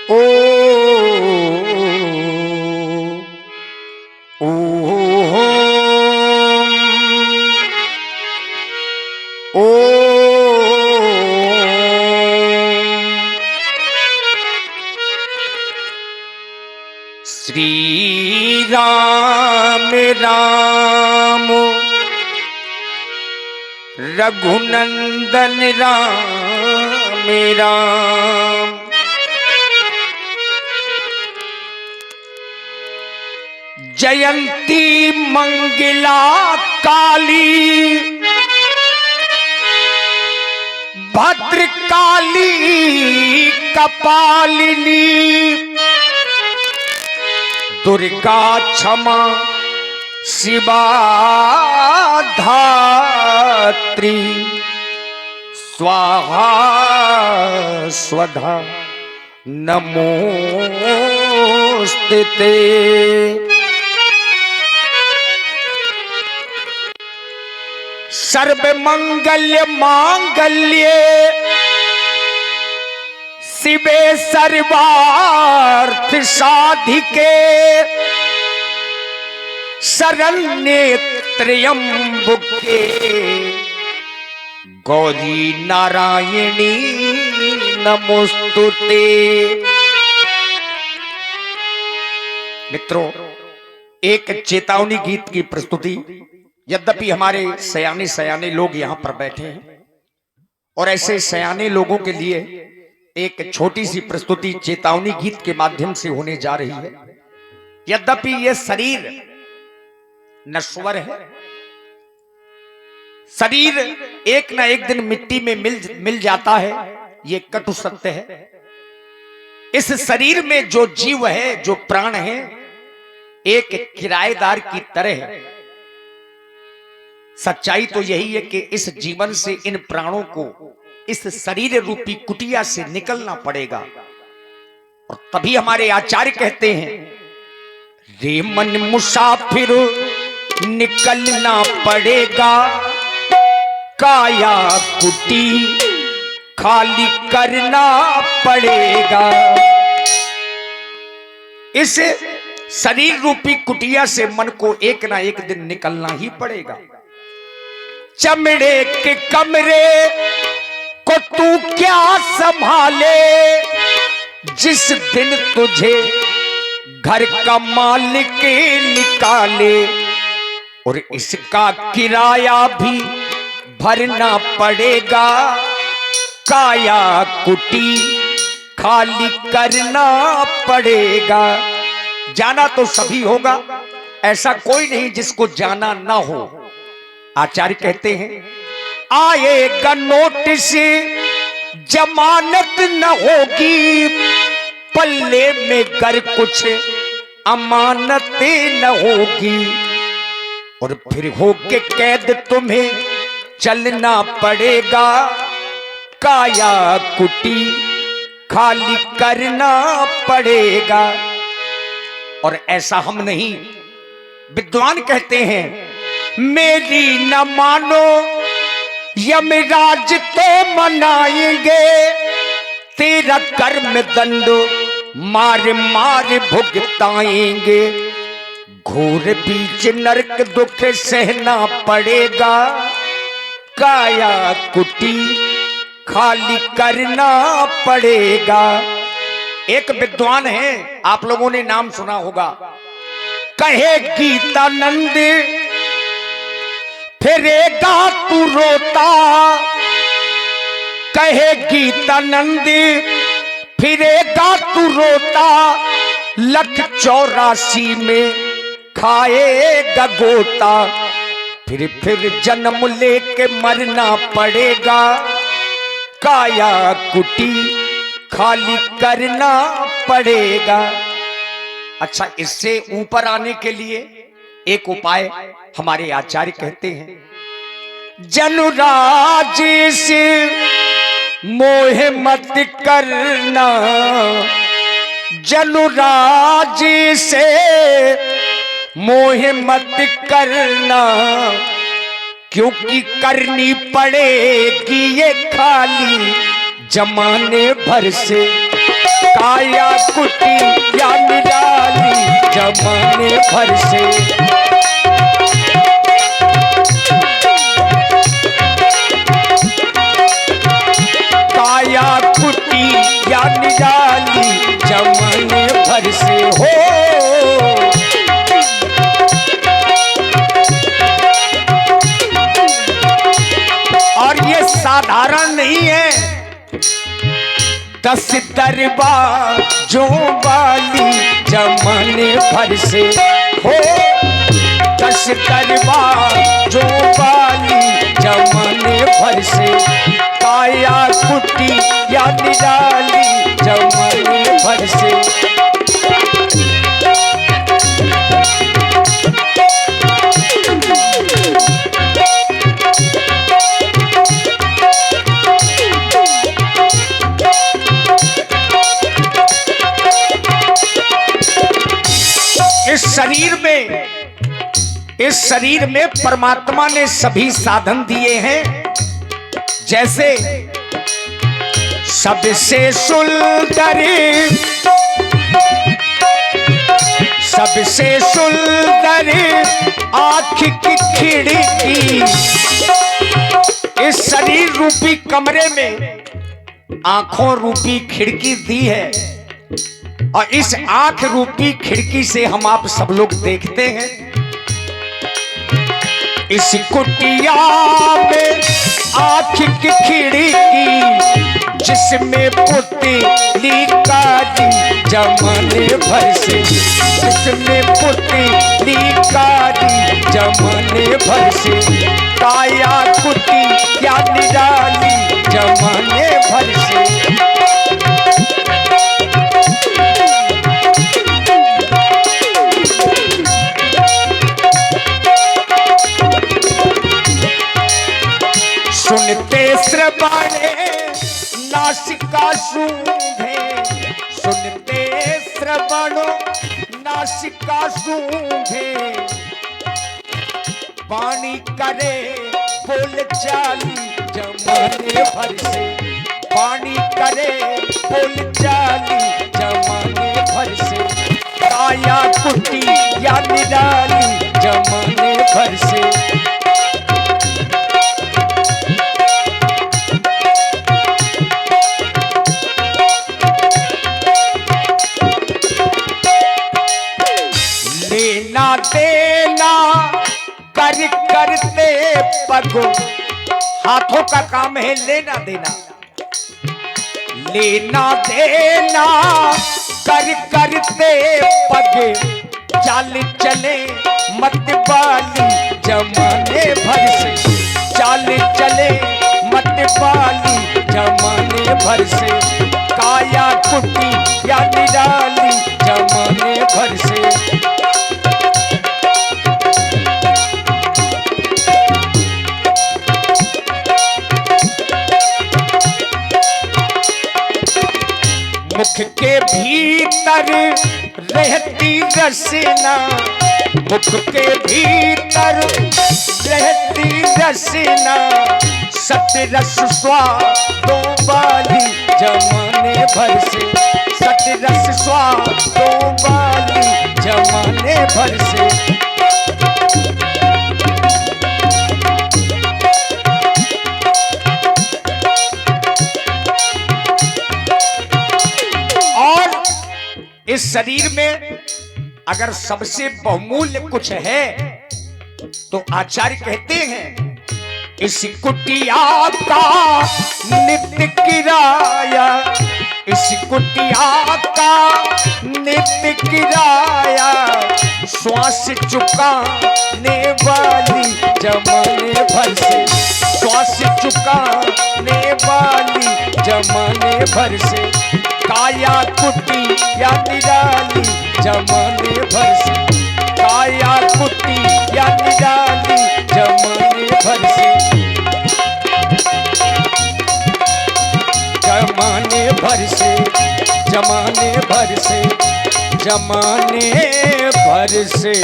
ओ ओ ओ श्री राम राम रघुनंदन राम राम। जयंती मंगला काली भद्रकाली कपालिनी दुर्गा क्षमा शिवा धात्री स्वाहा स्वधा नमोस्तुते। सर्व मंगल्य मांगल्ये शिवे सर्वार्थ साधिके शरण्ये त्र्यंबके गौरी नारायणी नमोस्तुते। मित्रों, एक चेतावनी गीत की प्रस्तुति। यद्यपि हमारे सयाने लोग यहाँ पर बैठे हैं और ऐसे सयाने लोगों के लिए एक छोटी सी प्रस्तुति चेतावनी गीत के माध्यम से होने जा रही है। यद्यपि यह शरीर नश्वर है, शरीर एक ना एक दिन मिट्टी में मिल जाता है, ये कटु सत्य है। इस शरीर में जो जीव है, जो प्राण है, एक किराएदार की तरह है। सच्चाई तो यही है कि इस जीवन से इन प्राणों को इस शरीर रूपी कुटिया से निकलना पड़ेगा। और तभी हमारे आचार्य कहते हैं, रे मन मुसाफिर निकलना पड़ेगा, काया कुटी खाली करना पड़ेगा। इस शरीर रूपी कुटिया से मन को एक ना एक दिन निकलना ही पड़ेगा। चमड़े के कमरे को तू क्या संभाले, जिस दिन तुझे घर का मालिक निकाले। और इसका किराया भी भरना पड़ेगा, काया कुटी खाली करना पड़ेगा। जाना तो सभी होगा, ऐसा कोई नहीं जिसको जाना ना हो। आचार्य कहते हैं, आएगा नोटिस जमानत न होगी, पल्ले में गर कुछ अमानत न होगी। और फिर होके कैद तुम्हें चलना पड़ेगा, काया कुटी खाली करना पड़ेगा। और ऐसा हम नहीं, विद्वान कहते हैं, मेरी न मानो यमराज तो मनाएंगे, तेरा कर्म दंड मार मार भुगताएंगे। घोर बीच नरक दुख सहना पड़ेगा, काया कुटी खाली करना पड़ेगा। एक विद्वान है, आप लोगों ने नाम सुना होगा, कहे गीतानंद फिरेगा तू रोता, कहे गीतानंद फिरेगा तू रोता, 184 में खाएगा गोता। फिर जन्म लेके मरना पड़ेगा, काया कुटी खाली करना पड़ेगा। अच्छा, इससे ऊपर आने के लिए एक उपाय हमारे आचार्य कहते हैं, जनुराज से मोह मत करना, जनुराज से मोह मत करना, क्योंकि करनी पड़ेगी ये खाली जमाने भर से। काया कुटी या निराली जमाने भर से। काया कुटी या निराली जमाने भर से हो। और ये साधारण नहीं है। 10 दरबाजों वाली जमाने भर से हो। 10 दरबाजों वाली जमाने भर से। काया कुटी या निराली जमाने भर से। इस शरीर में परमात्मा ने सभी साधन दिए हैं। जैसे सबसे सुंदर आँख की खिड़की। इस शरीर रूपी कमरे में आंखों रूपी खिड़की दी है और इस आंख रूपी खिड़की से हम आप सब लोग देखते हैं। इस कुटिया में आंख की खिड़की जिसमें पुतली काली जमाने भर से। जिसमें पुतली काली जमाने भर से। काया कुटी या निराली जमाने भर से। सुनते श्रवणे नासिका सूंघे। सुनते श्रवणो नासिका सूंघे। वाणी करे बोल चाली जमाने भर से। वाणी करे बोल चाली जमाने भर से। काया कुटी या निराली जमाने भर से। लेना देना कर करते पगो। हाथों का काम है लेना देना। लेना देना कर करते पग। चाल चले मत वाली जमाने भर से। चाल चले मत वाली जमाने भर से। काया कुटी या निराली जमाने भर से। मुख के भीतर रहती रसना। मुख के भीतर रहती रसना। सतरस स्वादों वाली जमाने भर से। सतरस स्वादों वाली जमाने भर से। इस शरीर में अगर सबसे बहुमूल्य कुछ है तो आचार्य कहते हैं इस कुटिया का नित्य किराया। इस कुटिया का नित्य किराया। श्वास चुकाने वाली जमाने भर से। श्वास चुकाने वाली जमाने भर से। काया कुटी या निराली जमाने भर से। काया कुटी या निराली जमाने भर से। जमाने भर से। जमाने भर से। जमाने भर से।